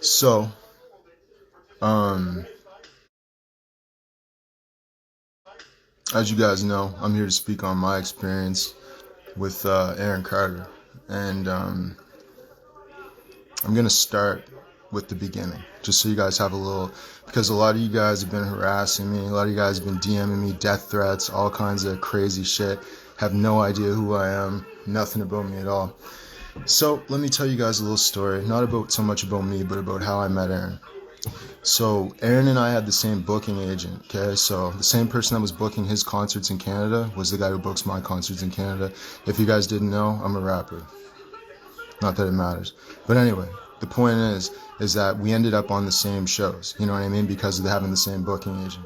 So, um, as you guys know, I'm here to speak on my experience with Aaron Carter, and I'm gonna start with the beginning, just so you guys have a little, because a lot of you guys have been harassing me, a lot of you guys have been DMing me death threats, all kinds of crazy shit, have no idea who I am, nothing about me at all. So let me tell you guys a little story, not about so much about me, but about how I met Aaron. So Aaron and I had the same booking agent, okay? So the same person that was booking his concerts in Canada was the guy who books my concerts in Canada. If you guys didn't know, I'm a rapper. Not that it matters. But anyway, the point is that we ended up on the same shows, you know what I mean? Because of having the same booking agent.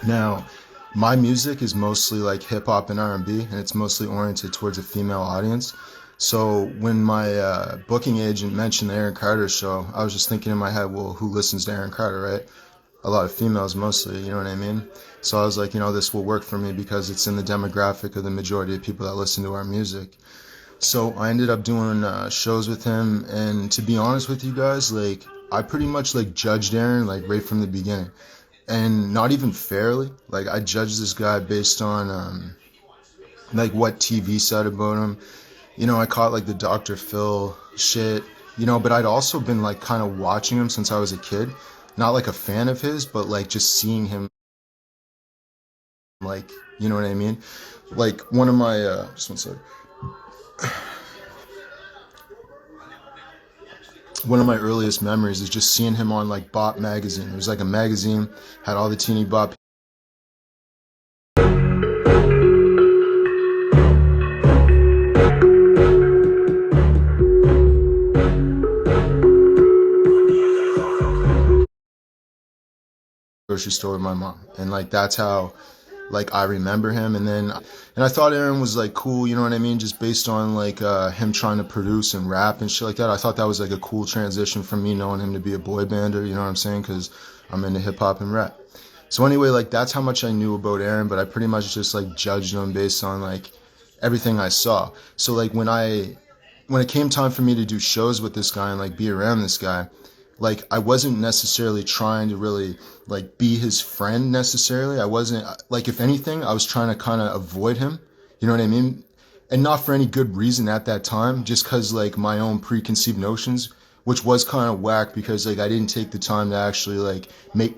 Now, my music is mostly like hip hop and R&B, and it's mostly oriented towards a female audience. So when my booking agent mentioned the Aaron Carter show, I was just thinking in my head, well, who listens to Aaron Carter, right? A lot of females mostly, you know what I mean? So I was like, this will work for me because it's in the demographic of the majority of people that listen to our music. So I ended up doing shows with him, and to be honest with you guys, like, I pretty much like judged Aaron like right from the beginning, and not even fairly. Like, I judged this guy based on like what TV said about him. I caught like the Dr. Phil shit, but I'd also been like kind of watching him since I was a kid. Not like a fan of his, but like just seeing him, like, you know what I mean? Like one of my, just one sec. One of my earliest memories is just seeing him on like Bop magazine. It was like a magazine, had all the teeny bop grocery store with my mom, and like that's how like I remember him. And I thought Aaron was like cool, you know what I mean, just based on like him trying to produce and rap and shit like that. I thought that was like a cool transition from me knowing him to be a boy bander, you know what I'm saying, because I'm into hip hop and rap. So anyway, like that's how much I knew about Aaron, but I pretty much just like judged him based on like everything I saw. So like when it came time for me to do shows with this guy and like be around this guy, like I wasn't necessarily trying to really like be his friend necessarily. I wasn't like, if anything, I was trying to kind of avoid him. You know what I mean? And not for any good reason at that time, just cause like my own preconceived notions, which was kind of whack because like I didn't take the time to actually like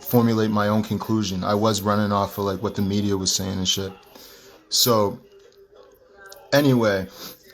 formulate my own conclusion. I was running off of like what the media was saying and shit. So anyway,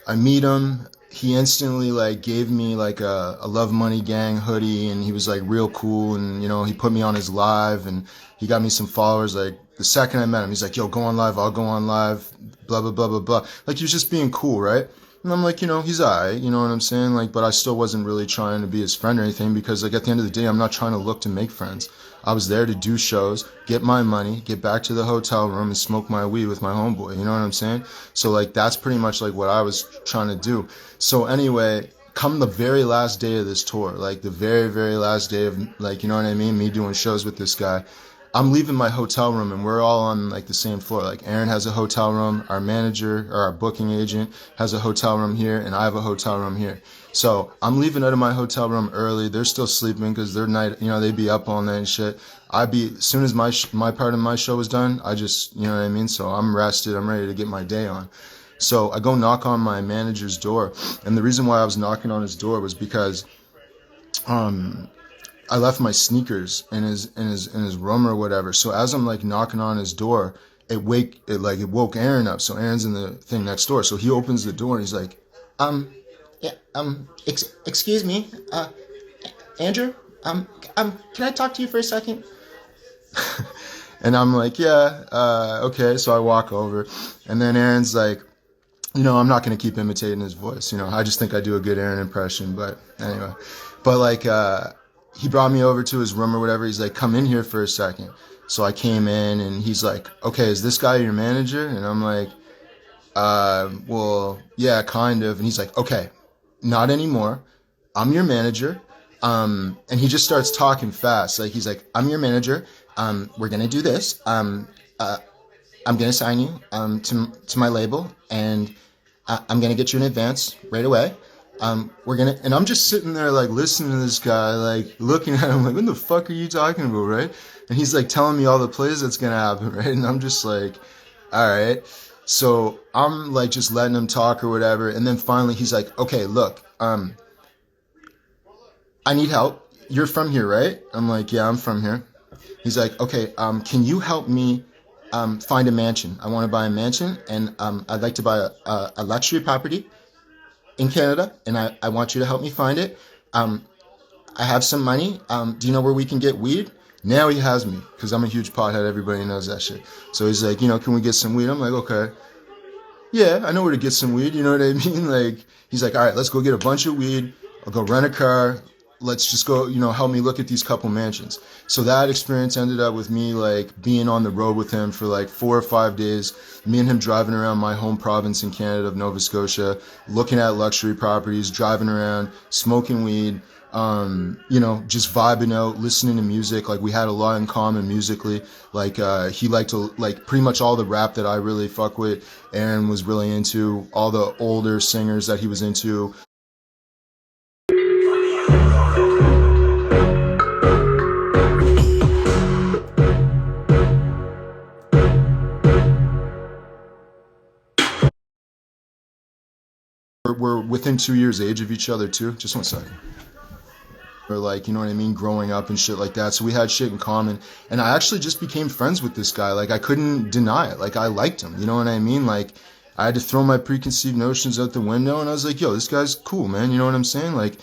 I meet him. He instantly like gave me like a Love Money Gang hoodie, and he was like real cool, and he put me on his live, and he got me some followers. Like the second I met him, he's like, yo, go on live, I'll go on live, blah blah blah blah blah. Like he was just being cool, right? And I'm like, he's alright, you know what I'm saying? Like, but I still wasn't really trying to be his friend or anything, because like at the end of the day, I'm not trying to look to make friends. I was there to do shows, get my money, get back to the hotel room and smoke my weed with my homeboy, you know what I'm saying? So like that's pretty much like what I was trying to do. So anyway, come the very last day of this tour, like the very, very last day of like, you know what I mean? Me doing shows with this guy. I'm leaving my hotel room and we're all on like the same floor. Like Aaron has a hotel room, our manager or our booking agent has a hotel room here, and I have a hotel room here. So I'm leaving out of my hotel room early. They're still sleeping because they're night, they'd be up all night and shit. As soon as my part of my show was done, I just, you know what I mean? So I'm rested. I'm ready to get my day on. So I go knock on my manager's door, and the reason why I was knocking on his door was because, I left my sneakers in his room or whatever. So as I'm like knocking on his door, it woke Aaron up. So Aaron's in the thing next door. So he opens the door and he's like, yeah, excuse me, Andrew, can I talk to you for a second? And I'm like, yeah, okay. So I walk over, and then Aaron's like, I'm not going to keep imitating his voice. I just think I do a good Aaron impression, but anyway, but like, he brought me over to his room or whatever. He's like, come in here for a second. So I came in, and he's like, okay, is this guy your manager? And I'm like, well, yeah, kind of. And he's like, okay, not anymore. I'm your manager. And he just starts talking fast. Like, he's like, I'm your manager. we're gonna do this. I'm gonna sign you to my label, and I'm gonna get you in advance right away. And I'm just sitting there like listening to this guy, like looking at him like, what the fuck are you talking about, right? And he's like telling me all the plays that's gonna happen, right? And I'm just like, all right. So I'm like just letting him talk or whatever, and then finally he's like, okay, look, I need help. You're from here, right? I'm like, yeah, I'm from here. He's like, okay, can you help me find a mansion? I want to buy a mansion, and I'd like to buy a luxury property in Canada, and I want you to help me find it. I have some money. Do you know where we can get weed? Now he has me, because I'm a huge pothead. Everybody knows that shit. So he's like, can we get some weed? I'm like, okay. Yeah, I know where to get some weed. You know what I mean? Like, he's like, all right, let's go get a bunch of weed. I'll go rent a car. Let's just go, help me look at these couple mansions. So that experience ended up with me like being on the road with him for like 4 or 5 days, me and him driving around my home province in Canada of Nova Scotia, looking at luxury properties, driving around, smoking weed, just vibing out, listening to music. Like we had a lot in common musically. Like he liked to like pretty much all the rap that I really fuck with. Aaron was really into all the older singers that he was into. We're within 2 years age of each other too. Just 1 second. Or like, you know what I mean, growing up and shit like that. So we had shit in common, and I actually just became friends with this guy. Like I couldn't deny it. Like I liked him. You know what I mean? Like I had to throw my preconceived notions out the window, and I was like, yo, this guy's cool, man. You know what I'm saying? Like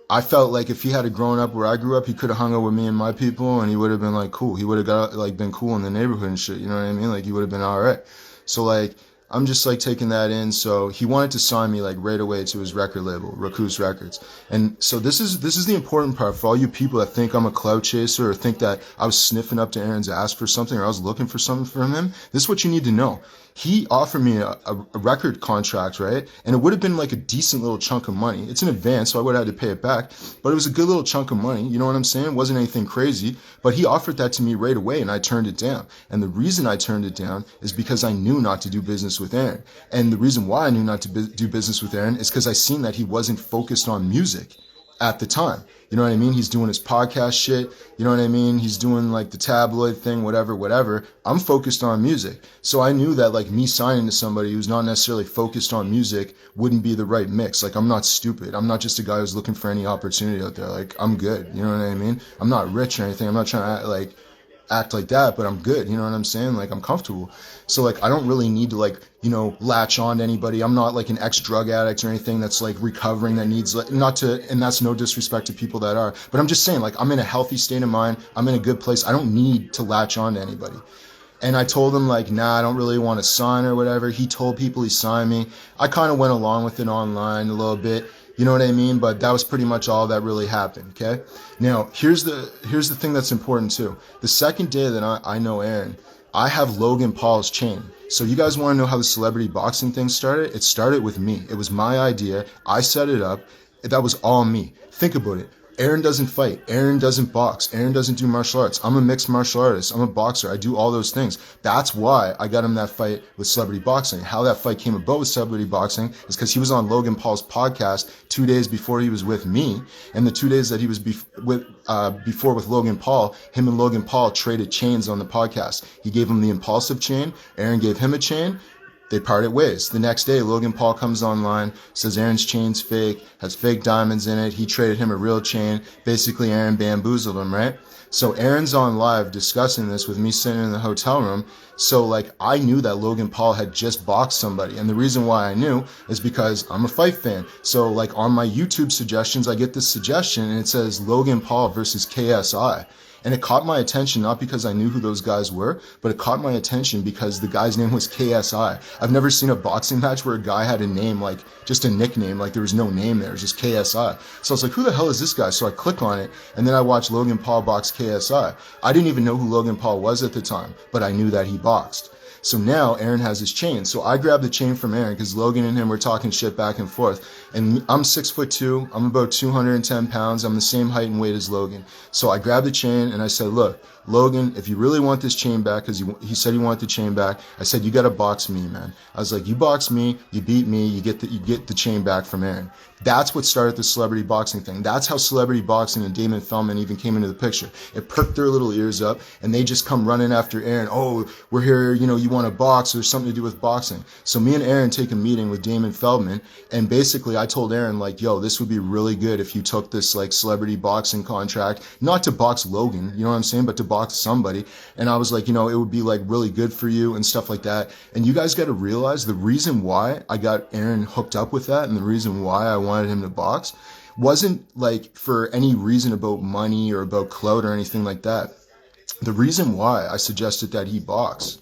I felt like if he had grown up where I grew up, he could have hung out with me and my people, and he would have been like cool. He would have got like been cool in the neighborhood and shit. You know what I mean? Like he would have been all right. So like I'm just like taking that in. So he wanted to sign me like right away to his record label, Raccoose Records. And so this is the important part for all you people that think I'm a clout chaser or think that I was sniffing up to Aaron's ass for something or I was looking for something from him. This is what you need to know. He offered me a record contract, right? And it would have been like a decent little chunk of money. It's in advance, so I would have had to pay it back. But it was a good little chunk of money. You know what I'm saying? It wasn't anything crazy. But he offered that to me right away, and I turned it down. And the reason I turned it down is because I knew not to do business with Aaron. And the reason why I knew not to do business with Aaron is because I seen that he wasn't focused on music at the time. You know what I mean? He's doing his podcast shit. You know what I mean? He's doing like the tabloid thing, whatever. I'm focused on music. So I knew that like me signing to somebody who's not necessarily focused on music wouldn't be the right mix. Like I'm not stupid. I'm not just a guy who's looking for any opportunity out there. Like I'm good. You know what I mean? I'm not rich or anything. I'm not trying to act like that, but I'm good. You know what I'm saying? Like I'm comfortable. So like I don't really need to latch on to anybody. I'm not like an ex-drug addict or anything that's like recovering that needs and that's no disrespect to people that are, but I'm just saying like I'm in a healthy state of mind. I'm in a good place. I don't need to latch on to anybody. And I told him like, nah, I don't really want to sign or whatever. He told people he signed me. I kind of went along with it online a little bit. You know what I mean? But that was pretty much all that really happened, okay? Now, here's the thing that's important too. The second day that I know Aaron, I have Logan Paul's chain. So you guys want to know how the celebrity boxing thing started? It started with me. It was my idea. I set it up. That was all me. Think about it. Aaron doesn't fight. Aaron doesn't box. Aaron doesn't do martial arts. I'm a mixed martial artist. I'm a boxer. I do all those things. That's why I got him that fight with celebrity boxing. How that fight came about with celebrity boxing is because he was on Logan Paul's podcast 2 days before he was with me. And the 2 days that he was before with Logan Paul, him and Logan Paul traded chains on the podcast. He gave him the impulsive chain. Aaron gave him a chain. They parted ways. The next day, Logan Paul comes online, says Aaron's chain's fake, has fake diamonds in it. He traded him a real chain. Basically, Aaron bamboozled him, right? So Aaron's on live discussing this with me sitting in the hotel room. So I knew that Logan Paul had just boxed somebody. And the reason why I knew is because I'm a fight fan. So on my YouTube suggestions, I get this suggestion and it says Logan Paul versus KSI. And it caught my attention, not because I knew who those guys were, but it caught my attention because the guy's name was KSI. I've never seen a boxing match where a guy had a name, just a nickname, there was no name there, it was just KSI. So I was like, who the hell is this guy? So I click on it, and then I watched Logan Paul box KSI. I didn't even know who Logan Paul was at the time, but I knew that he boxed. So now Aaron has his chain. So I grabbed the chain from Aaron because Logan and him were talking shit back and forth. And I'm 6'2", I'm about 210 pounds. I'm the same height and weight as Logan. So I grabbed the chain and I said, look, Logan, if you really want this chain back, because he said he wanted the chain back, I said, you got to box me, man. I was like, you box me, you beat me, you get the chain back from Aaron. That's what started the celebrity boxing thing. That's how celebrity boxing and Damon Feldman even came into the picture. It perked their little ears up, and they just come running after Aaron. Oh, we're here, you want to box, there's something to do with boxing. So me and Aaron take a meeting with Damon Feldman, and basically I told Aaron, like, yo, this would be really good if you took this, like, celebrity boxing contract, not to box Logan, you know what I'm saying, but to box somebody. And I was like, it would be, like, really good for you and stuff like that. And you guys got to realize the reason why I got Aaron hooked up with that and the reason why I wanted him to box wasn't, like, for any reason about money or about clout or anything like that. The reason why I suggested that he box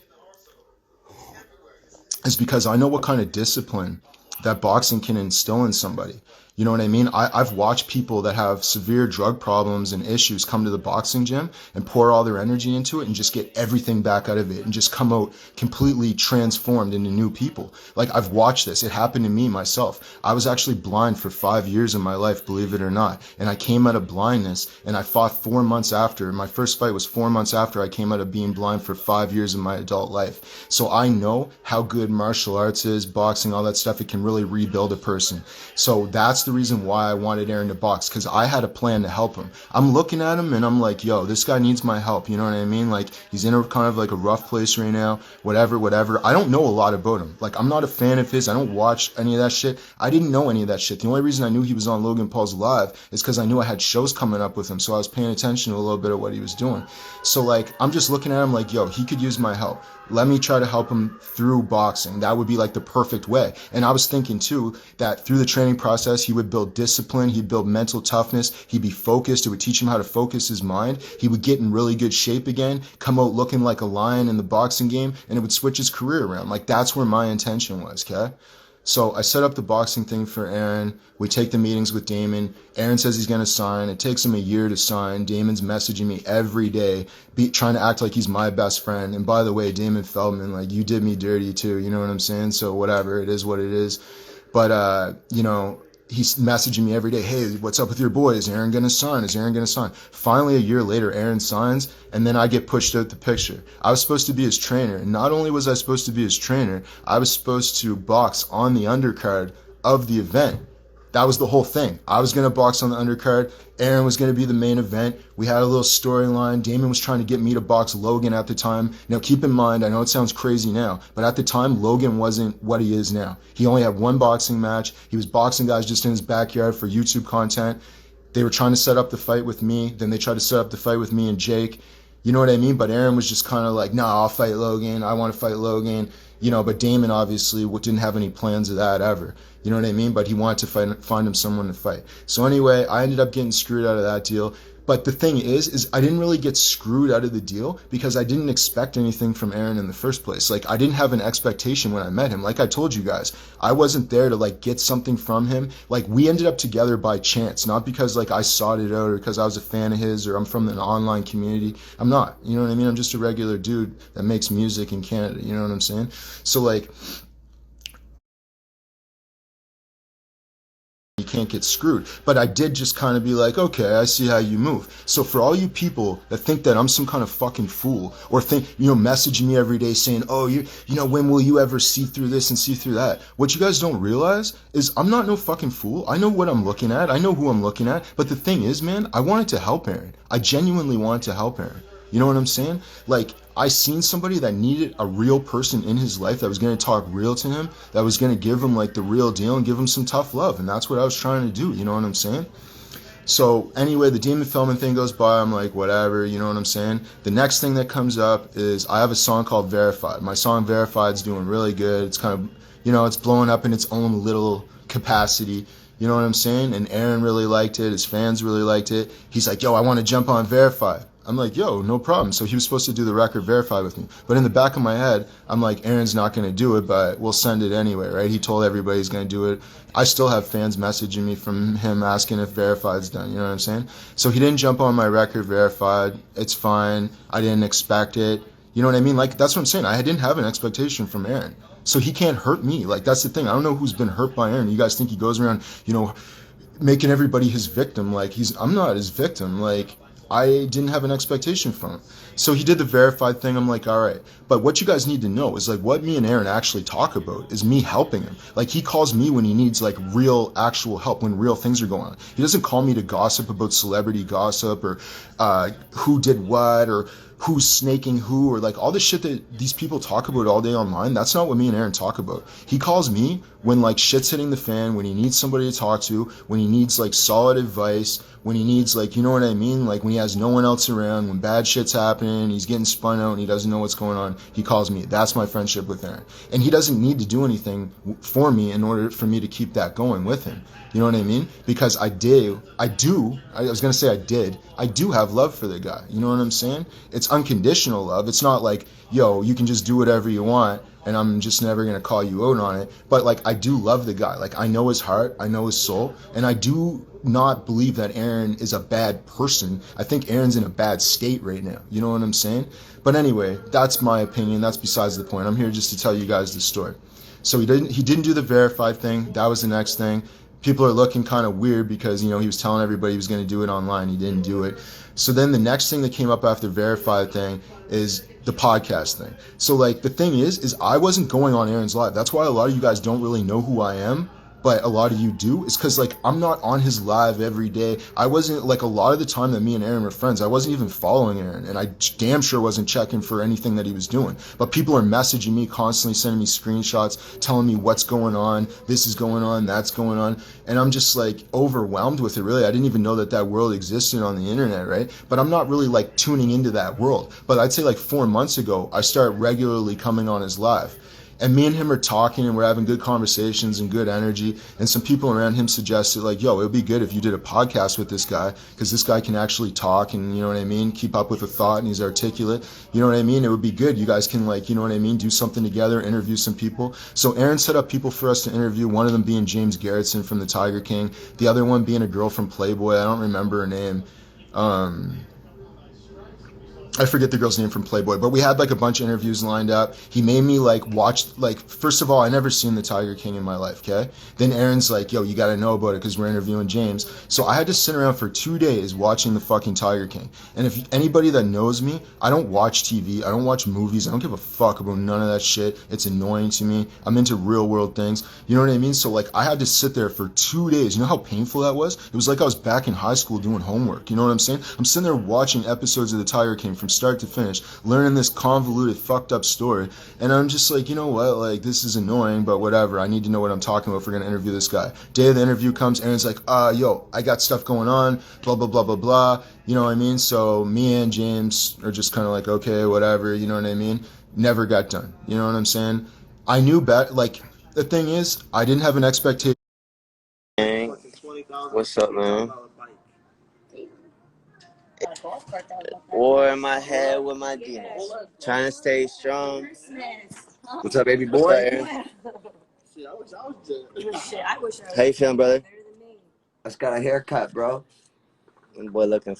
is because I know what kind of discipline that boxing can instill in somebody. You know what I mean? I've watched people that have severe drug problems and issues come to the boxing gym and pour all their energy into it and just get everything back out of it and just come out completely transformed into new people. Like, I've watched this. It happened to me myself. I was actually blind for 5 years of my life, believe it or not. And I came out of blindness and I fought 4 months after. My first fight was 4 months after I came out of being blind for 5 years of my adult life. So I know how good martial arts is, boxing, all that stuff. It can really rebuild a person. So that's the reason why I wanted Aaron to box, because I had a plan to help him. I'm looking at him and I'm like, yo, this guy needs my help. You know what I mean? Like, he's in a kind of like a rough place right now, whatever. I don't know a lot about him. Like, I'm not a fan of his. I don't watch any of that shit. I didn't know any of that shit. The only reason I knew he was on Logan Paul's Live is because I knew I had shows coming up with him. So I was paying attention to a little bit of what he was doing. So, like, I'm just looking at him like, yo, he could use my help. Let me try to help him through boxing. That would be like the perfect way. And I was thinking too that through the training process, he would build discipline, he'd build mental toughness, he'd be focused. It would teach him how to focus his mind. He would get in really good shape again, come out looking like a lion in the boxing game, and it would switch his career around. Like, that's where my intention was, okay? So I set up the boxing thing for Aaron. We take the meetings with Damon. Aaron says he's going to sign. It takes him a year to sign. Damon's messaging me every day, trying to act like he's my best friend. And by the way, Damon Feldman, like, you did me dirty too. You know what I'm saying? So whatever, it is what it is. But, he's messaging me every day. Hey, what's up with your boy? Is Aaron going to sign? Is Aaron going to sign? Finally, a year later, Aaron signs, and then I get pushed out the picture. I was supposed to be his trainer. And not only was I supposed to be his trainer, I was supposed to box on the undercard of the event. That was the whole thing. I was going to box on the undercard. Aaron was going to be the main event. We had a little storyline. Damon was trying to get me to box Logan at the time. Now, keep in mind, I know it sounds crazy now, but at the time, Logan wasn't what he is now. He only had one boxing match. He was boxing guys just in his backyard for YouTube content. They were trying to set up the fight with me. Then they tried to set up the fight with me and Jake. You know what I mean? But Aaron was just kind of like, nah, I'll fight Logan. I want to fight Logan. But Damon obviously didn't have any plans of that ever. You know what I mean? But he wanted to find him someone to fight. So anyway, I ended up getting screwed out of that deal. But the thing is I didn't really get screwed out of the deal because I didn't expect anything from Aaron in the first place. Like, I didn't have an expectation when I met him. Like I told you guys, I wasn't there to, like, get something from him. Like, we ended up together by chance, not because, like, I sought it out or because I was a fan of his or I'm from an online community. I'm not. You know what I mean? I'm just a regular dude that makes music in Canada. You know what I'm saying? So, like, you can't get screwed. But I did just kind of be like, okay, I see how you move. So for all you people that think that I'm some kind of fucking fool or think, messaging me every day saying, oh, when will you ever see through this and see through that? What you guys don't realize is I'm not no fucking fool. I know what I'm looking at. I know who I'm looking at. But the thing is, man, I wanted to help Aaron. I genuinely wanted to help Aaron. You know what I'm saying? Like, I seen somebody that needed a real person in his life that was going to talk real to him, that was going to give him, like, the real deal and give him some tough love. And that's what I was trying to do. You know what I'm saying? So anyway, the Damon Feldman thing goes by. I'm like, whatever, you know what I'm saying? The next thing that comes up is I have a song called Verified. My song Verified's doing really good. It's kind of, it's blowing up in its own little capacity. You know what I'm saying? And Aaron really liked it. His fans really liked it. He's like, yo, I want to jump on Verified. I'm like, yo, no problem. So he was supposed to do the record Verified with me. But in the back of my head, I'm like, Aaron's not going to do it, but we'll send it anyway, right? He told everybody he's going to do it. I still have fans messaging me from him asking if Verified's done. You know what I'm saying? So he didn't jump on my record Verified. It's fine. I didn't expect it. You know what I mean? Like, that's what I'm saying. I didn't have an expectation from Aaron. So he can't hurt me. Like, that's the thing. I don't know who's been hurt by Aaron. You guys think he goes around, making everybody his victim. Like, I'm not his victim. Like, I didn't have an expectation from him. So he did the verified thing. I'm like, all right. But what you guys need to know is like what me and Aaron actually talk about is me helping him. Like he calls me when he needs like real actual help, when real things are going on. He doesn't call me to gossip about celebrity gossip or who did what or who's snaking who or like all the shit that these people talk about all day online. That's not what me and Aaron talk about. He calls me when like shit's hitting the fan, when he needs somebody to talk to, when he needs like solid advice, when he needs like, you know what I mean? Like when he has no one else around, when bad shit's happening, he's getting spun out and he doesn't know what's going on, he calls me. That's my friendship with Aaron. And he doesn't need to do anything for me in order for me to keep that going with him. You know what I mean? Because I do have love for the guy. You know what I'm saying? It's unconditional love. It's not like, yo, you can just do whatever you want and I'm just never going to call you out on it. But like, I do love the guy. Like, I know his heart, I know his soul, and I do not believe that Aaron is a bad person. I think Aaron's in a bad state right now. You know what I'm saying? But anyway, that's my opinion. That's besides the point. I'm here just to tell you guys the story. So he didn't do the verified thing. That was the next thing. People are looking kind of weird because, he was telling everybody he was going to do it online. He didn't do it. So then the next thing that came up after verified thing is the podcast thing. So like the thing is I wasn't going on Aaron's live. That's why a lot of you guys don't really know who I am. But a lot of you do. It's because like I'm not on his live every day. I wasn't like a lot of the time that me and Aaron were friends, I wasn't even following Aaron, and I damn sure wasn't checking for anything that he was doing. But people are messaging me constantly, sending me screenshots, telling me what's going on, this is going on, that's going on, and I'm just like overwhelmed with it. Really, I didn't even know that world existed on the internet, right? But I'm not really like tuning into that world. But I'd say like 4 months ago, I started regularly coming on his live. And me and him are talking and we're having good conversations and good energy. And some people around him suggested like, yo, it would be good if you did a podcast with this guy because this guy can actually talk and, you know what I mean, keep up with a thought and he's articulate. You know what I mean? It would be good. You guys can like, you know what I mean, do something together, interview some people. So Aaron set up people for us to interview, one of them being James Garretson from the Tiger King, the other one being a girl from Playboy. I don't remember her name. I forget the girl's name from Playboy, but we had like a bunch of interviews lined up. He made me like watch, like, first of all, I never seen the Tiger King in my life, okay? Then Aaron's like, yo, you gotta know about it because we're interviewing James. So I had to sit around for 2 days watching the fucking Tiger King. And if anybody that knows me, I don't watch TV, I don't watch movies, I don't give a fuck about none of that shit. It's annoying to me. I'm into real world things. You know what I mean? So like I had to sit there for 2 days. You know how painful that was? It was like I was back in high school doing homework. You know what I'm saying? I'm sitting there watching episodes of the Tiger King from start to finish, learning this convoluted, fucked up story, and I'm just like, you know what, like, this is annoying, but whatever, I need to know what I'm talking about if we're gonna interview this guy. Day of the interview comes, Aaron's like, yo, I got stuff going on, blah, blah, blah, blah, blah, you know what I mean? So me and James are just kind of like, okay, whatever, you know what I mean? Never got done, you know what I'm saying? I knew better, like, the thing is, I didn't have an expectation. Hey, what's up, man? War in my head with my demons. Trying to stay strong. What's up, baby boy? How you feeling, brother? I just got a haircut, bro. And boy looking.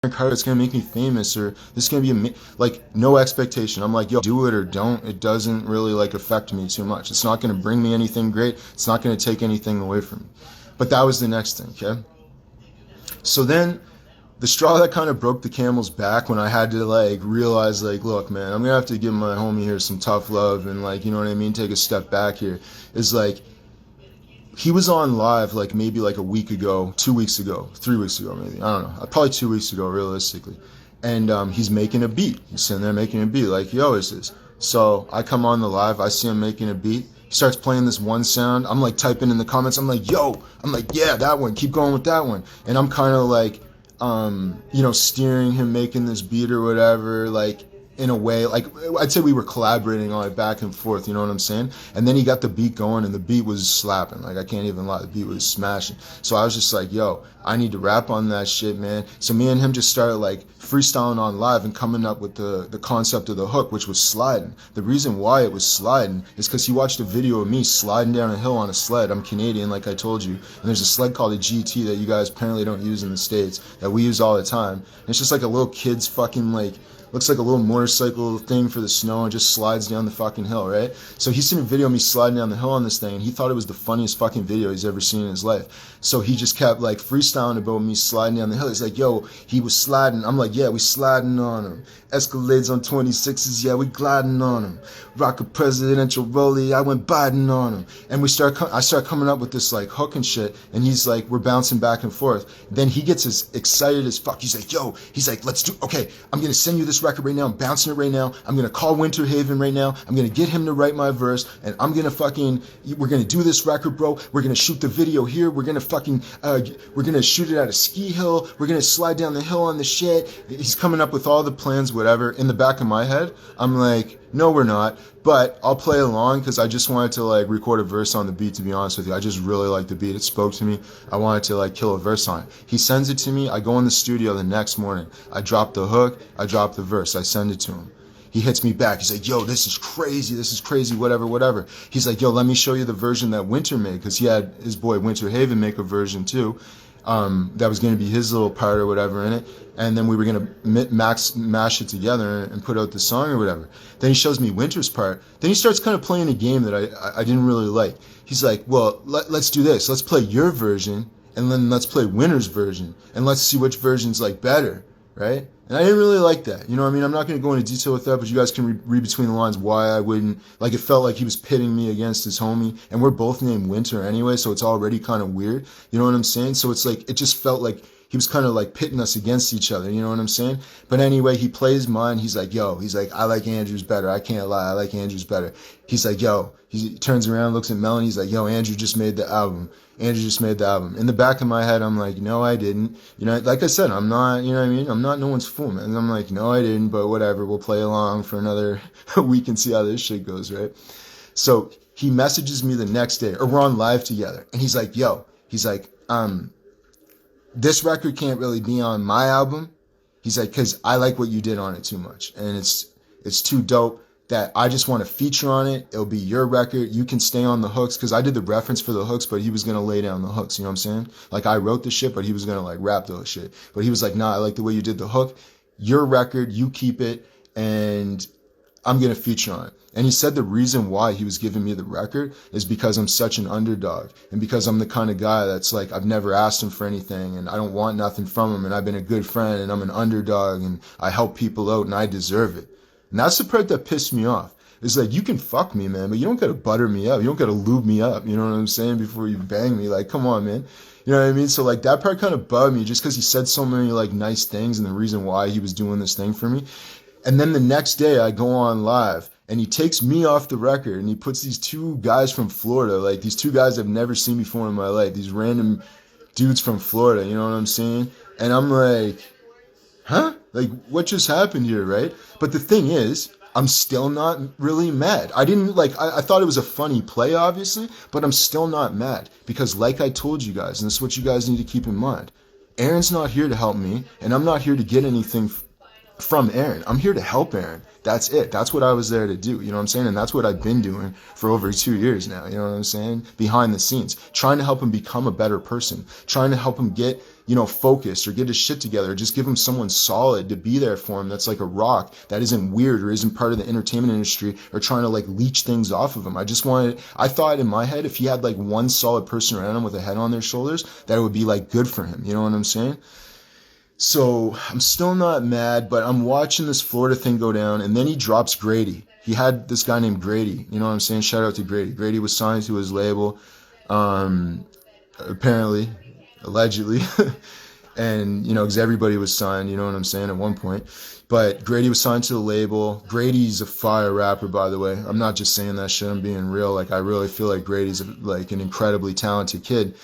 It's gonna make me famous, or this is gonna be like no expectation. I'm like, yo, do it or don't. It doesn't really like affect me too much. It's not gonna bring me anything great. It's not gonna take anything away from me. But that was the next thing, okay? So then, the straw that kind of broke the camel's back when I had to like realize like, look, man, I'm gonna have to give my homie here some tough love and like, you know what I mean, take a step back here, is like, he was on live like maybe like a week ago, 2 weeks ago, 3 weeks ago maybe, I don't know, probably 2 weeks ago realistically, and he's making a beat. He's sitting there making a beat like, yo, is this? So I come on the live, I see him making a beat. He starts playing this one sound. I'm like typing in the comments. I'm like, yo, I'm like, yeah, that one. Keep going with that one. And I'm kind of like, steering him making this beat or whatever, like in a way, like I'd say we were collaborating on it back and forth, you know what I'm saying? And then he got the beat going and the beat was slapping. Like I can't even lie, the beat was smashing. So I was just like, yo, I need to rap on that shit, man. So me and him just started like freestyling on live and coming up with the concept of the hook, which was sliding. The reason why it was sliding is because he watched a video of me sliding down a hill on a sled. I'm Canadian, like I told you. And there's a sled called a GT that you guys apparently don't use in the States that we use all the time. And it's just like a little kid's fucking like looks like a little motorcycle thing for the snow and just slides down the fucking hill, right? So he's seen a video of me sliding down the hill on this thing, and he thought it was the funniest fucking video he's ever seen in his life. So he just kept like freestyling about me sliding down the hill. He's like, yo, he was sliding. I'm like, yeah, we sliding on him. Escalades on 26s, yeah, we gliding on him. Rock a presidential rollie, I went biting on him. And I start coming up with this like hook and shit, and he's like, we're bouncing back and forth. Then he gets as excited as fuck. He's like, yo, he's like, okay, I'm gonna send you this record right now. I'm bouncing it right now. I'm gonna call Winter Haven right now. I'm gonna get him to write my verse, and we're gonna do this record, bro. We're gonna shoot the video here. We're gonna shoot it at a ski hill. We're gonna slide down the hill on the shit. He's coming up with all the plans, whatever. In the back of my head, I'm like, no, we're not. But I'll play along because I just wanted to like record a verse on the beat, to be honest with you. I just really like the beat. It spoke to me. I wanted to like kill a verse on it. He sends it to me. I go in the studio the next morning. I drop the hook. I drop the verse. I send it to him. He hits me back. He's like, yo, this is crazy, whatever. He's like, yo, let me show you the version that Winter made, because he had his boy Winter Haven make a version too. That was going to be his little part or whatever in it. And then we were going to mash it together and put out the song or whatever. Then he shows me Winter's part. Then he starts kind of playing a game that I didn't really like. He's like, well, let's do this. Let's play your version, and then let's play Winter's version, and let's see which version's like better, right? And I didn't really like that. You know what I mean? I'm not going to go into detail with that, but you guys can read between the lines why I wouldn't. Like, it felt like he was pitting me against his homie, and we're both named Winter anyway, so it's already kind of weird. You know what I'm saying? So it's like, it just felt like he was kind of like pitting us against each other. You know what I'm saying? But anyway, he plays mine. He's like, I like Andrew's better. I can't lie. I like Andrew's better. He's like, he turns around, looks at Melon. He's like, Andrew just made the album. In the back of my head, I'm like, no, I didn't. You know, like I said, I'm not, you know what I mean? I'm not no one's fool, man. And I'm like, no, I didn't, but whatever. We'll play along for another week and see how this shit goes, right? So he messages me the next day, or we're on live together. And he's like, this record can't really be on my album. He's like, because I like what you did on it too much. And it's too dope that I just want to feature on it. It'll be your record. You can stay on the hooks, because I did the reference for the hooks, but he was going to lay down the hooks. You know what I'm saying? Like, I wrote the shit, but he was going to like rap those shit. But he was like, nah, I like the way you did the hook. Your record, you keep it, and I'm going to feature on it. And he said the reason why he was giving me the record is because I'm such an underdog, and because I'm the kind of guy that's like, I've never asked him for anything, and I don't want nothing from him, and I've been a good friend, and I'm an underdog, and I help people out, and I deserve it. And that's the part that pissed me off. It's like, you can fuck me, man, but you don't got to butter me up. You don't got to lube me up. You know what I'm saying? Before you bang me. Like, come on, man. You know what I mean? So like, that part kind of bugged me, just because he said so many like nice things and the reason why he was doing this thing for me. And then the next day I go on live, and he takes me off the record, and he puts these two guys from Florida, like these two guys I've never seen before in my life, these random dudes from Florida, you know what I'm saying? And I'm like, huh? Like, what just happened here, right? But the thing is, I'm still not really mad. I thought it was a funny play, obviously, but I'm still not mad, because like I told you guys, and this is what you guys need to keep in mind, Aaron's not here to help me, and I'm not here to get anything from Aaron. I'm here to help Aaron. That's it. That's what I was there to do. You know what I'm saying? And that's what I've been doing for over 2 years now. You know what I'm saying? Behind the scenes, trying to help him become a better person, trying to help him get, focused, or get his shit together, or just give him someone solid to be there for him. That's like a rock that isn't weird or isn't part of the entertainment industry, or trying to like leech things off of him. I thought in my head, if he had like one solid person around him with a head on their shoulders, that it would be like good for him. You know what I'm saying? So I'm still not mad, but I'm watching this Florida thing go down, and then he drops Grady. He had this guy named Grady. You know what I'm saying? Shout out to Grady. Grady was signed to his label, apparently, allegedly, and because everybody was signed. You know what I'm saying? At one point, but Grady was signed to the label. Grady's a fire rapper, by the way. I'm not just saying that shit. I'm being real. Like, I really feel like Grady's like an incredibly talented kid.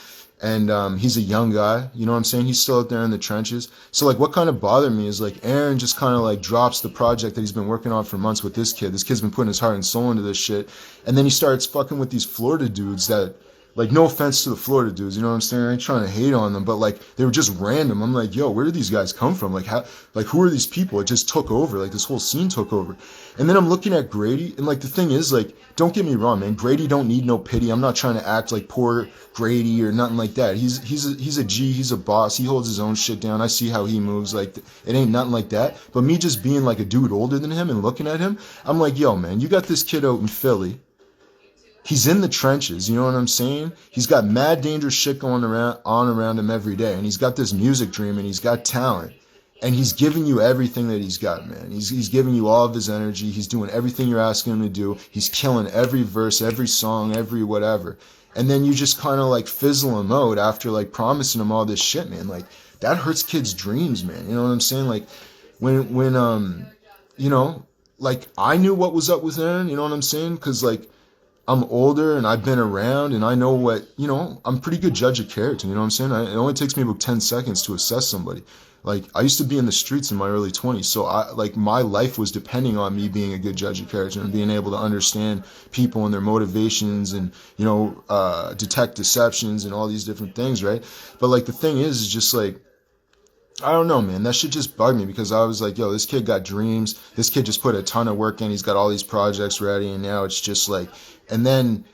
And he's a young guy, you know what I'm saying? He's still out there in the trenches. So like, what kind of bothered me is like, Aaron just kind of like drops the project that he's been working on for months with this kid. This kid's been putting his heart and soul into this shit. And then he starts fucking with these Florida dudes that Like, no offense to the Florida dudes, you know what I'm saying? I ain't trying to hate on them, but like, they were just random. I'm like, yo, where did these guys come from? Like, how, like, who are these people? It just took over. Like, this whole scene took over. And then I'm looking at Grady, and like, the thing is, like, don't get me wrong, man. Grady don't need no pity. I'm not trying to act like poor Grady or nothing like that. He's a G. He's a boss. He holds his own shit down. I see how he moves. Like, it ain't nothing like that. But me just being like a dude older than him and looking at him, I'm like, yo, man, you got this kid out in Philly. He's in the trenches, you know what I'm saying? He's got mad dangerous shit going around him every day, and he's got this music dream, and he's got talent, and he's giving you everything that he's got, man. He's giving you all of his energy. He's doing everything you're asking him to do. He's killing every verse, every song, every whatever. And then you just kind of like fizzle him out after like promising him all this shit, man. Like, that hurts kids' dreams, man. You know what I'm saying? Like, when you know, like, I knew what was up with Aaron, you know what I'm saying? Because like, I'm older and I've been around and I know what, you know, I'm a pretty good judge of character, you know what I'm saying? It only takes me about 10 seconds to assess somebody. Like, I used to be in the streets in my early 20s, so my life was depending on me being a good judge of character and being able to understand people and their motivations and, you know, detect deceptions and all these different things, right? But like, the thing is just like, I don't know, man. That shit just bugged me because I was like, yo, this kid got dreams. This kid just put a ton of work in. He's got all these projects ready, and now it's just like, and then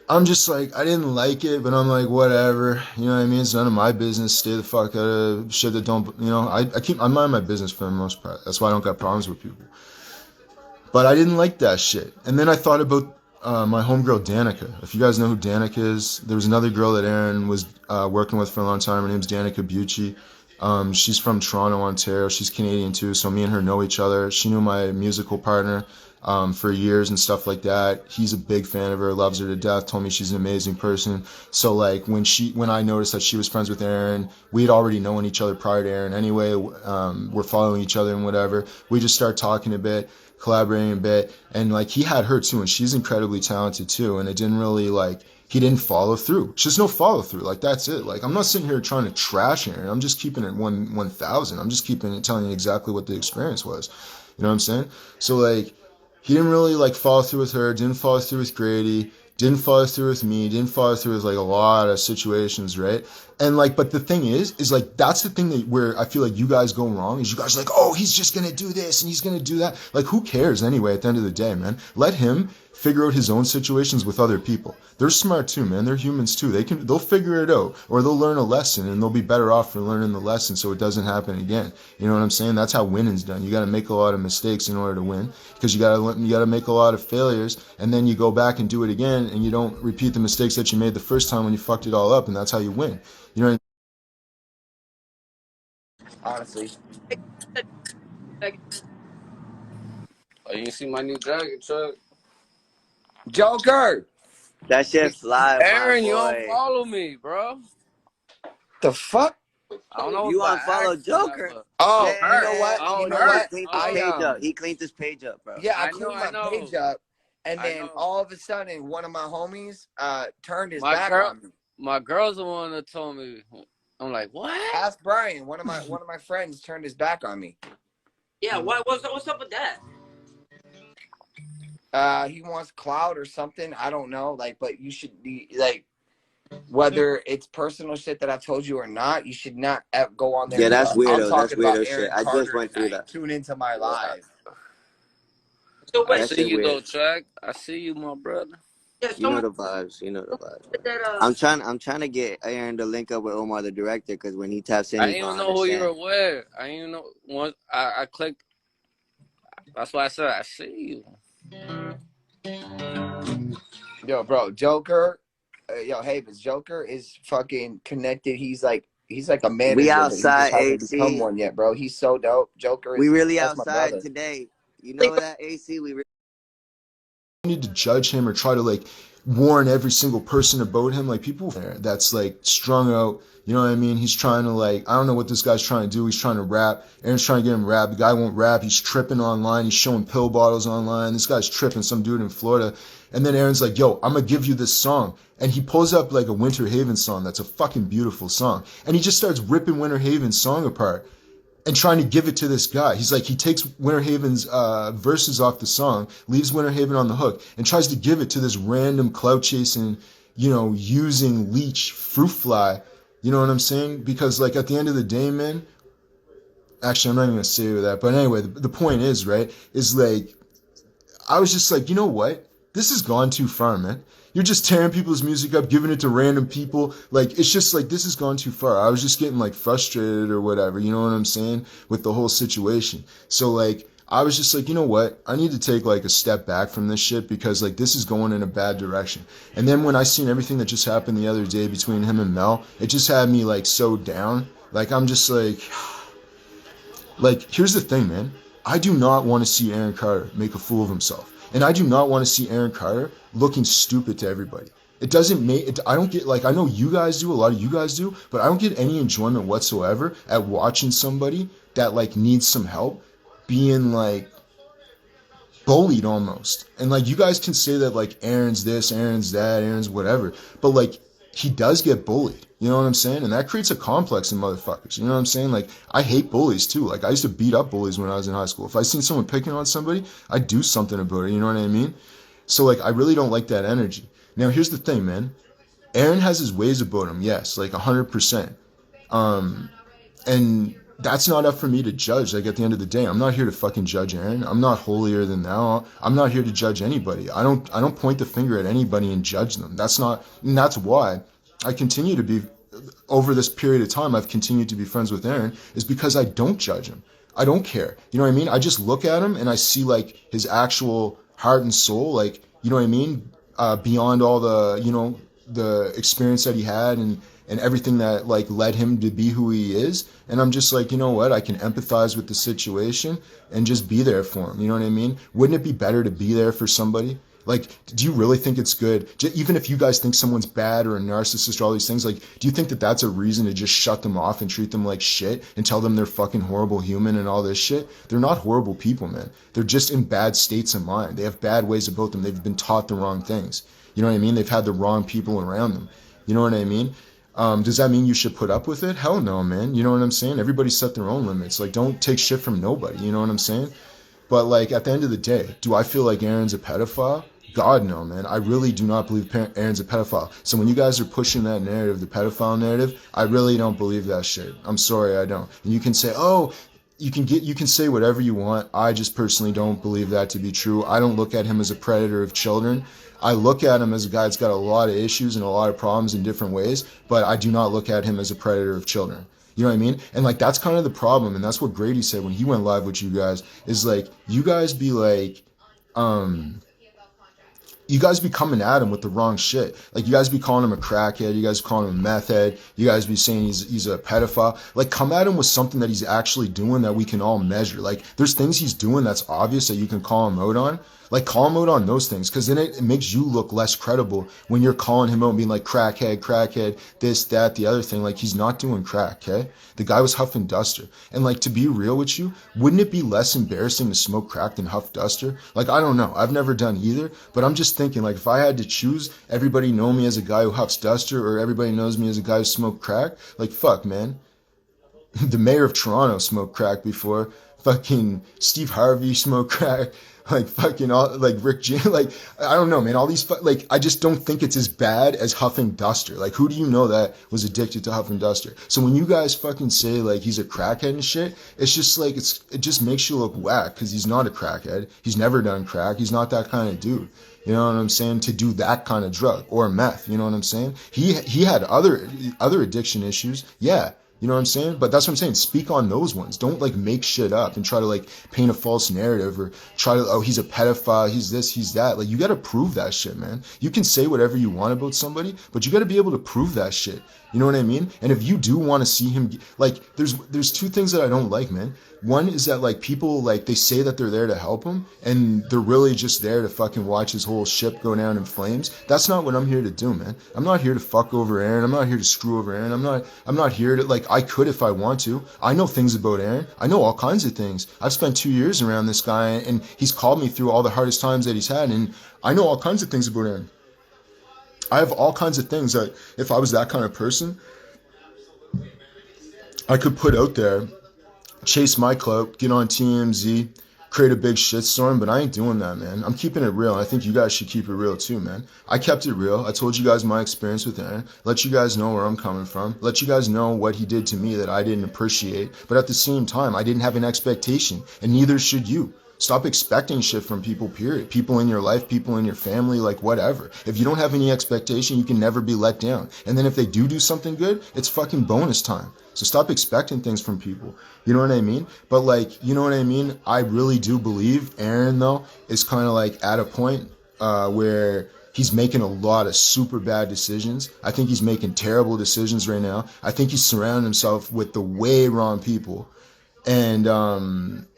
I'm just like, I didn't like it, but I'm like, whatever. You know what I mean? It's none of my business. Stay the fuck out of shit that don't, you know, I mind my business for the most part. That's why I don't got problems with people. But I didn't like that shit. And then I thought about my homegirl Danica. If you guys know who Danica is, there was another girl that Aaron was working with for a long time. Her name's Danica Bucci. She's from Toronto, Ontario. She's Canadian too, so me and her know each other. She knew my musical partner for years and stuff like that. He's a big fan of her, loves her to death, told me she's an amazing person. So like when I noticed that she was friends with Aaron, we'd already known each other prior to Aaron anyway. We're following each other and whatever. We just started talking a bit, collaborating a bit, and like he had her too, and she's incredibly talented too, and it didn't really like, he didn't follow through. Just no follow through. Like, that's it. Like, I'm not sitting here trying to trash Aaron. I'm just keeping it 1,000. I'm just keeping it, telling you exactly what the experience was. You know what I'm saying? So like, he didn't really like follow through with her, didn't follow through with Grady, didn't follow through with me, didn't follow through with like a lot of situations, right? And like, but the thing is like, that's the thing that where I feel like you guys go wrong is you guys are like, oh, he's just gonna do this and he's gonna do that. Like, who cares anyway at the end of the day, man? Let him figure out his own situations with other people. They're smart too, man. They're humans too. They'll figure it out, or they'll learn a lesson and they'll be better off for learning the lesson so it doesn't happen again. You know what I'm saying? That's how winning's done. You got to make a lot of mistakes in order to win, because you got to make a lot of failures, and then you go back and do it again, and you don't repeat the mistakes that you made the first time when you fucked it all up, and that's how you win. You know what Honestly. Oh, you see my new dragon truck? Joker! That shit fly, Aaron, my you don't boy. follow me, bro. The fuck? I don't know. You If I unfollow asked you that, Joker? but- Oh, Man, you know what? Oh, You know hurt. what? He cleaned Oh, his yeah. page up. He cleaned his page up, bro. Yeah, I I cleaned know. my page up, and I then know. all of a sudden, one of my homies turned his My back girl- on me. My girl's the one that told me. I'm like, what? Ask Brian. One of my friends turned his back on me. Yeah, what's up with that? He wants clout or something. I don't know. Like, but you should be like, whether it's personal shit that I've told you or not, you should not go on there. Yeah, that's I'm weirdo. talking That's weirdo about shit. Aaron I just Carter went through tonight. that. Tune into my live. So I wait, see shit you weird. though, Track. I see you, my brother. yeah, You know someone the vibes. You know the vibes. said that I'm trying to get Aaron to link up with Omar, the director, because when he taps in, I he's didn't even gonna know who you were understand. with. I didn't even know. Once I clicked. That's why I said I see you. Yo, bro, Joker. Yo, Havens, Joker is fucking connected. He's like a manager, We but he outside, just hasn't AC. become one yet, bro. He's so dope. Joker is. We really That's my outside brother. today. You know that, AC? We need to judge him or try to like warn every single person about him. Like, people there that's like strung out, you know what I mean? He's trying to like, I don't know what this guy's trying to do. He's trying to rap. Aaron's trying to get him rap. The guy won't rap. He's tripping online. He's showing pill bottles online. This guy's tripping, some dude in Florida. And then Aaron's like, yo, I'm gonna give you this song. And he pulls up like a Winter Haven song that's a fucking beautiful song. And he just starts ripping Winter Haven's song apart and trying to give it to this guy. He's like, he takes Winter Haven's verses off the song, leaves Winter Haven on the hook, and tries to give it to this random clout chasing using leech, fruit fly, you know what I'm saying? Because like at the end of the day, man, actually I'm not even gonna say that, but anyway, the point is, right, is like, I was just like, you know what? This has gone too far, man. You're just tearing people's music up, giving it to random people. Like, it's just like, this has gone too far. I was just getting like frustrated or whatever, you know what I'm saying? With the whole situation. So like, I was just like, you know what? I need to take like a step back from this shit because like this is going in a bad direction. And then when I seen everything that just happened the other day between him and Mel, it just had me like so down. Like, I'm just like, here's the thing, man. I do not want to see Aaron Carter make a fool of himself. And I do not want to see Aaron Carter looking stupid to everybody. It doesn't make it. I don't get, like, I know you guys do, a lot of you guys do, but I don't get any enjoyment whatsoever at watching somebody that like needs some help being like bullied almost. And like, you guys can say that like Aaron's this, Aaron's that, Aaron's whatever, but like, he does get bullied. You know what I'm saying? And that creates a complex in motherfuckers. You know what I'm saying? Like, I hate bullies too. Like, I used to beat up bullies when I was in high school. If I seen someone picking on somebody, I'd do something about it. You know what I mean? So like, I really don't like that energy. Now, here's the thing, man. Aaron has his ways about him. Yes, like 100%. And that's not up for me to judge. Like, at the end of the day, I'm not here to fucking judge Aaron. I'm not holier than thou. I'm not here to judge anybody. I don't point the finger at anybody and judge them. That's why I continue to be, over this period of time, I've continued to be friends with Aaron, is because I don't judge him. I don't care. You know what I mean? I just look at him and I see like his actual heart and soul, like, you know what I mean? Beyond all the, the experience that he had and everything that like led him to be who he is. And I'm just like, you know what? I can empathize with the situation and just be there for him. You know what I mean? Wouldn't it be better to be there for somebody? Like, do you really think it's good? Even if you guys think someone's bad or a narcissist or all these things, like, do you think that that's a reason to just shut them off and treat them like shit and tell them they're fucking horrible human and all this shit? They're not horrible people, man. They're just in bad states of mind. They have bad ways about them. They've been taught the wrong things. You know what I mean? They've had the wrong people around them. You know what I mean? Does that mean you should put up with it? Hell no, man. You know what I'm saying? Everybody set their own limits. Like, don't take shit from nobody. You know what I'm saying? But like, at the end of the day, do I feel like Aaron's a pedophile? God, no, man. I really do not believe Aaron's a pedophile. So when you guys are pushing that narrative, the pedophile narrative, I really don't believe that shit. I'm sorry, I don't. And you can say, oh, you can say whatever you want. I just personally don't believe that to be true. I don't look at him as a predator of children. I look at him as a guy that's got a lot of issues and a lot of problems in different ways, but I do not look at him as a predator of children. You know what I mean? And like, that's kind of the problem. And that's what Grady said when he went live with you guys, is like, you guys be like, you guys be coming at him with the wrong shit. Like, you guys be calling him a crackhead. You guys be calling him a meth head. You guys be saying he's a pedophile. Like, come at him with something that he's actually doing that we can all measure. Like, there's things he's doing that's obvious that you can call him out on. Like, call him out on those things, because then it makes you look less credible when you're calling him out and being like, crackhead, this, that, the other thing. Like, he's not doing crack, okay? The guy was huff and duster. And like, to be real with you, wouldn't it be less embarrassing to smoke crack than huff duster? Like, I don't know. I've never done either, but I'm just thinking, like, if I had to choose, everybody know me as a guy who huffs duster or everybody knows me as a guy who smoked crack, like, fuck, man. The mayor of Toronto smoked crack before. Fucking Steve Harvey smoked crack. Like, fucking all, like Rick James, like, I don't know, man, all these, like, I just don't think it's as bad as Huff and Duster. Like, who do you know that was addicted to Huff and Duster? So when you guys fucking say, like, he's a crackhead and shit, it's just like, it just makes you look whack, because he's not a crackhead. He's never done crack. He's not that kind of dude. You know what I'm saying? To do that kind of drug or meth. You know what I'm saying? He had other addiction issues. Yeah. You know what I'm saying? But that's what I'm saying. Speak on those ones. Don't like make shit up and try to like paint a false narrative or try to, oh, he's a pedophile, he's this, he's that. Like, you got to prove that shit, man. You can say whatever you want about somebody, but you got to be able to prove that shit. You know what I mean? And if you do want to see him, like, there's two things that I don't like, man. One is that, like, people, like, they say that they're there to help him, and they're really just there to fucking watch his whole ship go down in flames. That's not what I'm here to do, man. I'm not here to fuck over Aaron. I'm not here to screw over Aaron. I'm not here to, like, I could if I want to. I know things about Aaron. I know all kinds of things. I've spent 2 years around this guy, and he's called me through all the hardest times that he's had, and I know all kinds of things about Aaron. I have all kinds of things that, if I was that kind of person, I could put out there, chase my clout, get on TMZ, create a big shitstorm, but I ain't doing that, man. I'm keeping it real. I think you guys should keep it real too, man. I kept it real. I told you guys my experience with Aaron, let you guys know where I'm coming from, let you guys know what he did to me that I didn't appreciate, but at the same time, I didn't have an expectation, and neither should you. Stop expecting shit from people, period. People in your life, people in your family, like whatever. If you don't have any expectation, you can never be let down. And then if they do something good, it's fucking bonus time. So stop expecting things from people. You know what I mean? But like, you know what I mean? I really do believe Aaron, though, is kind of like at a point where he's making a lot of super bad decisions. I think he's making terrible decisions right now. I think he's surrounding himself with the way wrong people. And,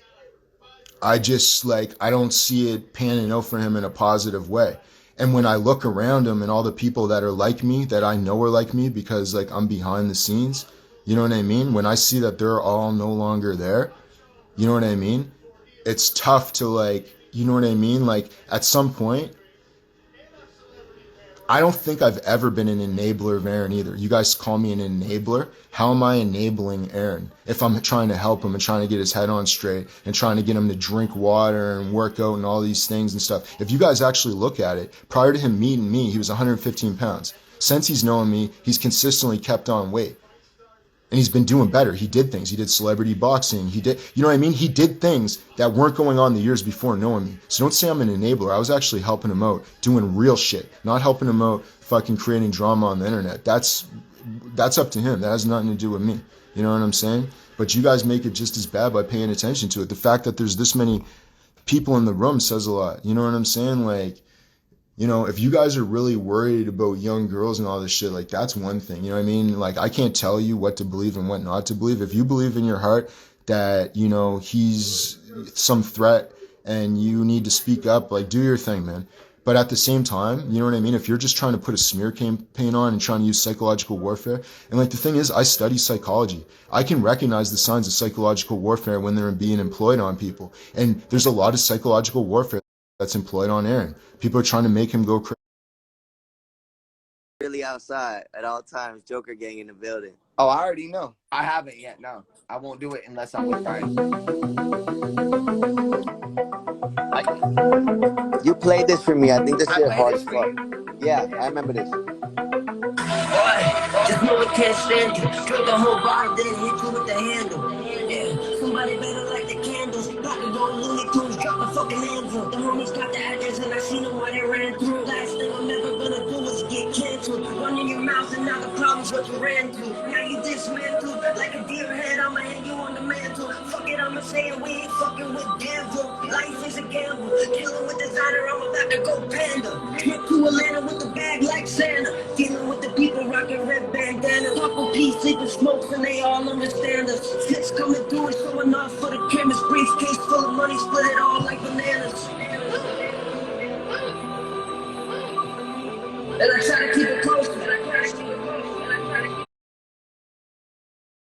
I just I don't see it panning out for him in a positive way. And when I look around him and all the people that are like me, that I know are like me because I'm behind the scenes, you know what I mean? When I see that they're all no longer there, you know what I mean? It's tough to you know what I mean? At some point, I don't think I've ever been an enabler of Aaron either. You guys call me an enabler. How am I enabling Aaron if I'm trying to help him and trying to get his head on straight and trying to get him to drink water and work out and all these things and stuff? If you guys actually look at it, prior to him meeting me, he was 115 pounds. Since he's known me, he's consistently kept on weight. And he's been doing better. He did things. He did celebrity boxing. He did, you know what I mean? He did things that weren't going on the years before knowing me. So don't say I'm an enabler. I was actually helping him out, doing real shit, not helping him out fucking creating drama on the internet. That's up to him. That has nothing to do with me. You know what I'm saying? But you guys make it just as bad by paying attention to it. The fact that there's this many people in the room says a lot. You know what I'm saying? You know, if you guys are really worried about young girls and all this shit, that's one thing. You know what I mean? I can't tell you what to believe and what not to believe. If you believe in your heart that, you know, he's some threat and you need to speak up, do your thing, man. But at the same time, you know what I mean? If you're just trying to put a smear campaign on and trying to use psychological warfare, and the thing is, I study psychology. I can recognize the signs of psychological warfare when they're being employed on people. And there's a lot of psychological warfare that's employed on Aaron. People are trying to make him go crazy. Really outside at all times. Joker gang in the building. Oh, I already know. I haven't yet. No, I won't do it unless I'm with Brian. You played this for me. I think this shit hard as fuck. Yeah, I remember this. Boy, just know we can't stand you. Drink the whole bottle, then hit you with the handle. Yeah, somebody better light the candles. About to go Looney Tunes, drop the fucking anvil. The homies got the address and I seen them while they ran through. Last thing I'm ever gonna do is get canceled. Running your mouth and now the problem's what you ran to. Now you dismantled like a deer head. I'ma hang you on the mantle. Fuck it, I'ma say it. We ain't fucking with devil. Life is a gamble. Killing with designer, I'm about to go panda. Trip to Atlanta with the bag like Santa. Dealing with the people rocking red bandana. Couple P sleeping smokes and they all understand us. Six coming through and showing off for the chemist. Briefcase full of money, split it all like bananas. And I try to keep it close.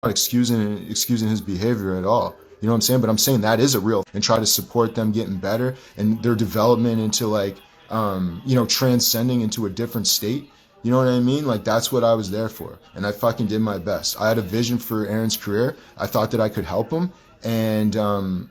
Not excusing his behavior at all. You know what I'm saying? But I'm saying that is a real, and try to support them getting better and their development into you know, transcending into a different state. You know what I mean? That's what I was there for. And I fucking did my best. I had a vision for Aaron's career. I thought that I could help him. And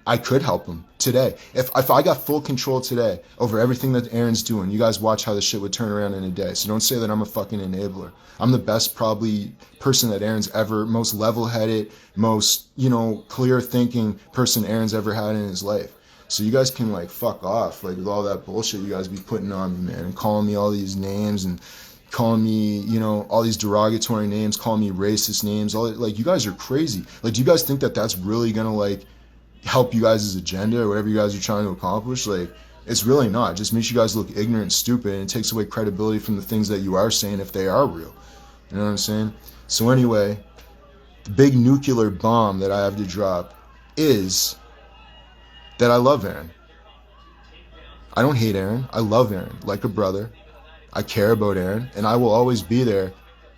I could help him today. If I got full control today over everything that Aaron's doing, you guys watch how this shit would turn around in a day. So don't say that I'm a fucking enabler. I'm the best probably person that Aaron's ever, most level-headed, most, you know, clear-thinking person Aaron's ever had in his life. So you guys can fuck off with all that bullshit you guys be putting on me, man, and calling me all these names and calling me, you know, all these derogatory names, calling me racist names, all you guys are crazy. Do you guys think that that's really gonna help you guys' agenda or whatever you guys are trying to accomplish? It's really not. It just makes you guys look ignorant and stupid, and it takes away credibility from the things that you are saying if they are real. You know what I'm saying? So anyway, the big nuclear bomb that I have to drop is that I love Aaron. I don't hate Aaron. I love Aaron like a brother. I care about Aaron, and I will always be there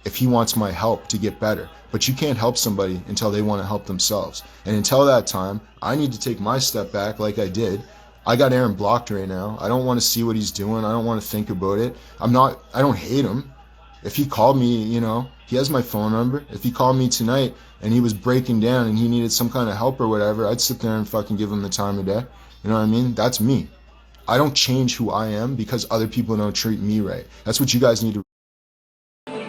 if he wants my help to get better. But you can't help somebody until they want to help themselves. And until that time, I need to take my step back like I did. I got Aaron blocked right now. I don't want to see what he's doing. I don't want to think about it. I don't hate him. If he called me, you know, he has my phone number. If he called me tonight and he was breaking down and he needed some kind of help or whatever, I'd sit there and fucking give him the time of day. You know what I mean? That's me. I don't change who I am because other people don't treat me right. That's what you guys need to.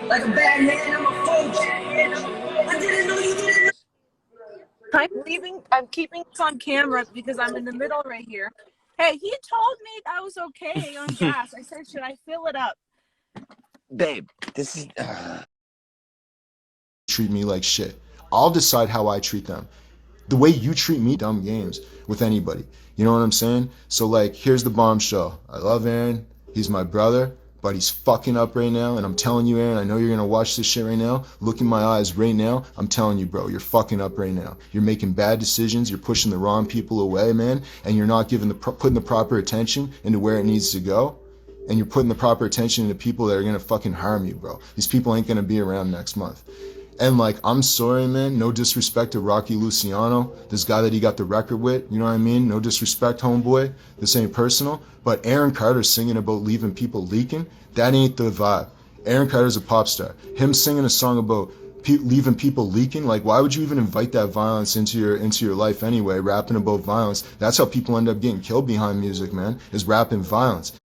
Like a bad man, I'm a folks. I didn't know you didn't. I'm keeping this on camera because I'm in the middle right here. Hey, he told me I was okay on gas. I said, should I fill it up? Babe, this is. Treat me like shit. I'll decide how I treat them. The way you treat me, dumb games with anybody. You know what I'm saying? So like, here's the bombshell. I love Aaron. He's my brother, but he's fucking up right now. And I'm telling you, Aaron, I know you're gonna watch this shit right now. Look in my eyes right now. I'm telling you, bro, you're fucking up right now. You're making bad decisions. You're pushing the wrong people away, man. And you're not giving putting the proper attention into where it needs to go. And you're putting the proper attention into people that are gonna fucking harm you, bro. These people ain't gonna be around next month. And like, I'm sorry, man. No disrespect to Rocky Luciano, this guy that he got the record with. You know what I mean? No disrespect, homeboy. This ain't personal. But Aaron Carter singing about leaving people leaking, that ain't the vibe. Aaron Carter's a pop star. Him singing a song about leaving people leaking, like, why would you even invite that violence into your life anyway? Rapping about violence. That's how people end up getting killed behind music, man. Is rapping violence.